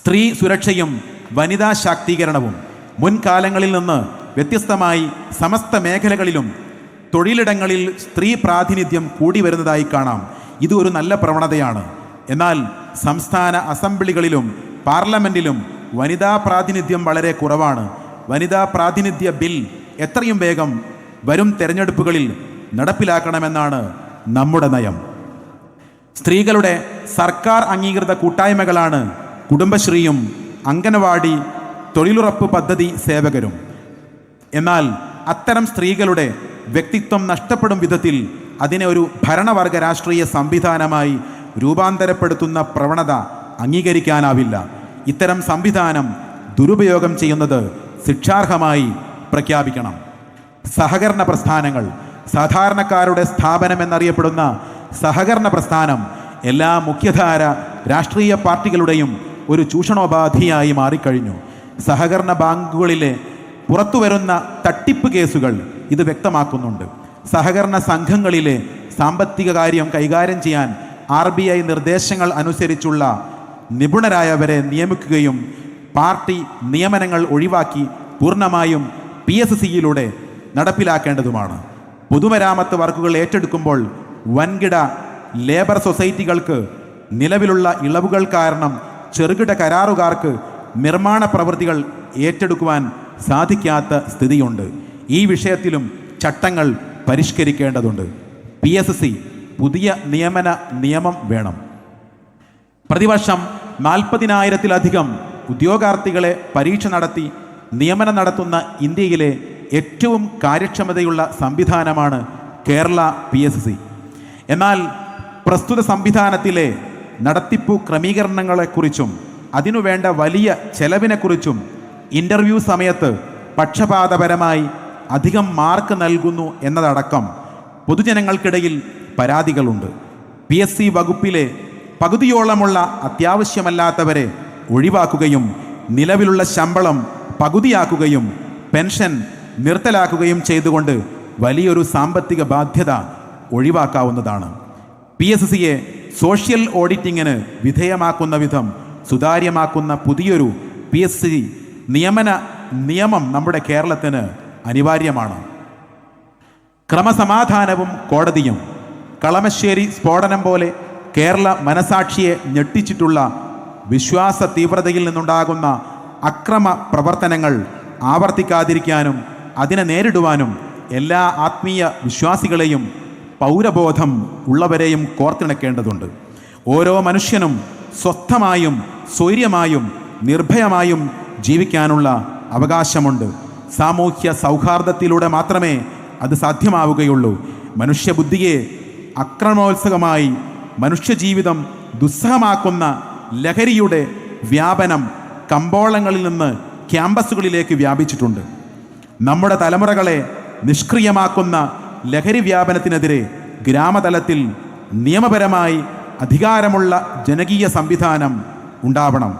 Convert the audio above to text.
സ്ത്രീ സുരക്ഷയും വനിതാ ശാക്തീകരണവും മുൻകാലങ്ങളിൽ നിന്ന് വ്യത്യസ്തമായി സമസ്ത മേഖലകളിലും തൊഴിലിടങ്ങളിൽ സ്ത്രീ പ്രാതിനിധ്യം കൂടി വരുന്നതായി കാണാം. ഇത് ഒരു നല്ല പ്രവണതയാണ്. എന്നാൽ സംസ്ഥാന അസംബ്ലികളിലും പാർലമെൻറ്റിലും വനിതാ പ്രാതിനിധ്യം വളരെ കുറവാണ്. വനിതാ പ്രാതിനിധ്യ ബിൽ എത്രയും വേഗം വരും തെരഞ്ഞെടുപ്പുകളിൽ നടപ്പിലാക്കണമെന്നാണ് നമ്മുടെ നയം. സ്ത്രീകളുടെ സർക്കാർ അംഗീകൃത കൂട്ടായ്മകളാണ് കുടുംബശ്രീയും അംഗനവാടി തൊഴിലുറപ്പ് പദ്ധതി സേവകരും. എന്നാൽ അത്തരം സ്ത്രീകളുടെ വ്യക്തിത്വം നഷ്ടപ്പെടും വിധത്തിൽ അതിനെ ഒരു ഭരണവർഗ രാഷ്ട്രീയ സംവിധാനമായി രൂപാന്തരപ്പെടുത്തുന്ന പ്രവണത അംഗീകരിക്കാനാവില്ല. ഇത്തരം സംവിധാനം ദുരുപയോഗം ചെയ്യുന്നത് ശിക്ഷാർഹമായി പ്രഖ്യാപിക്കണം. സഹകരണ പ്രസ്ഥാനങ്ങൾ, സാധാരണക്കാരുടെ സ്ഥാപനം എന്നറിയപ്പെടുന്ന സഹകരണ പ്രസ്ഥാനം എല്ലാ മുഖ്യധാര രാഷ്ട്രീയ പാർട്ടികളുടെയും ഒരു ചൂഷണോപാധിയായി മാറിക്കഴിഞ്ഞു. സഹകരണ ബാങ്കുകളിലെ പുറത്തുവരുന്ന തട്ടിപ്പ് കേസുകൾ ഇത് വ്യക്തമാക്കുന്നുണ്ട്. സഹകരണ സംഘങ്ങളിലെ സാമ്പത്തിക കാര്യം കൈകാര്യം ചെയ്യാൻ RBI നിർദ്ദേശങ്ങൾ അനുസരിച്ചുള്ള നിപുണരായവരെ നിയമിക്കുകയും പാർട്ടി നിയമനങ്ങൾ ഒഴിവാക്കി പൂർണ്ണമായും PSCയിലൂടെ നടപ്പിലാക്കേണ്ടതുമാണ്. പൊതുമരാമത്ത് വർക്കുകൾ ഏറ്റെടുക്കുമ്പോൾ വൻകിട ലേബർ സൊസൈറ്റികൾക്ക് നിലവിലുള്ള ഇളവുകൾ കാരണം ചെറുകിട കരാറുകാർക്ക് നിർമ്മാണ പ്രവൃത്തികൾ ഏറ്റെടുക്കുവാൻ സാധിക്കാത്ത സ്ഥിതിയുണ്ട്. ഈ വിഷയത്തിലും ചട്ടങ്ങൾ പരിഷ്കരിക്കേണ്ടതുണ്ട്. PSC പുതിയ നിയമം വേണം. പ്രതിവർഷം 40,000-ലധികം ഉദ്യോഗാർത്ഥികളെ പരീക്ഷ നടത്തി നിയമനം നടത്തുന്ന ഇന്ത്യയിലെ ഏറ്റവും കാര്യക്ഷമതയുള്ള സംവിധാനമാണ് കേരള PSC. എന്നാൽ പ്രസ്തുത സംവിധാനത്തിലെ നടത്തിപ്പു ക്രമീകരണങ്ങളെക്കുറിച്ചും അതിനുവേണ്ട വലിയ ചെലവിനെക്കുറിച്ചും ഇൻ്റർവ്യൂ സമയത്ത് പക്ഷപാതപരമായി അധികം മാർക്ക് നൽകുന്നു എന്നതടക്കം പൊതുജനങ്ങൾക്കിടയിൽ പരാതികളുണ്ട്. PSC വകുപ്പിലെ പകുതിയോളമുള്ള അത്യാവശ്യമല്ലാത്തവരെ ഒഴിവാക്കുകയും നിലവിലുള്ള ശമ്പളം പകുതിയാക്കുകയും പെൻഷൻ നിർത്തലാക്കുകയും ചെയ്തുകൊണ്ട് വലിയൊരു സാമ്പത്തിക ബാധ്യത ഒഴിവാക്കാവുന്നതാണ്. PSCയെ സോഷ്യൽ ഓഡിറ്റിങ്ങിന് വിധേയമാക്കുന്ന വിധം സുതാര്യമാക്കുന്ന പുതിയൊരു PSC നിയമം നമ്മുടെ കേരളത്തിന് അനിവാര്യമാണ്. ക്രമസമാധാനവും കോടതിയും. കളമശ്ശേരി സ്ഫോടനം പോലെ കേരള മനസാക്ഷിയെ ഞെട്ടിച്ചിട്ടുള്ള വിശ്വാസ തീവ്രതയിൽ നിന്നുണ്ടാകുന്ന അക്രമ പ്രവർത്തനങ്ങൾ ആവർത്തിക്കാതിരിക്കാനും അതിനെ നേരിടുവാനും എല്ലാ ആത്മീയ വിശ്വാസികളെയും പൗരബോധം ഉള്ളവരെയും കോർത്തിണക്കേണ്ടതുണ്ട്. ഓരോ മനുഷ്യനും സ്വസ്ഥമായും സ്വൈര്യമായും നിർഭയമായും ജീവിക്കാനുള്ള അവകാശമുണ്ട്. സാമൂഹ്യ സൗഹാർദ്ദത്തിലൂടെ മാത്രമേ അത് സാധ്യമാവുകയുള്ളൂ. മനുഷ്യബുദ്ധിയെ അക്രമോത്സുകമായി മനുഷ്യജീവിതം ദുസ്സഹമാക്കുന്ന ലഹരിയുടെ വ്യാപനം കമ്പോളങ്ങളിൽ നിന്ന് ക്യാമ്പസുകളിലേക്ക് വ്യാപിച്ചിട്ടുണ്ട്. നമ്മുടെ തലമുറകളെ നിഷ്ക്രിയമാക്കുന്ന ലഹരി വ്യാപനത്തിനെതിരെ ഗ്രാമതലത്തിൽ നിയമപരമായി അധികാരമുള്ള ജനകീയ സംവിധാനം ഉണ്ടാവണം.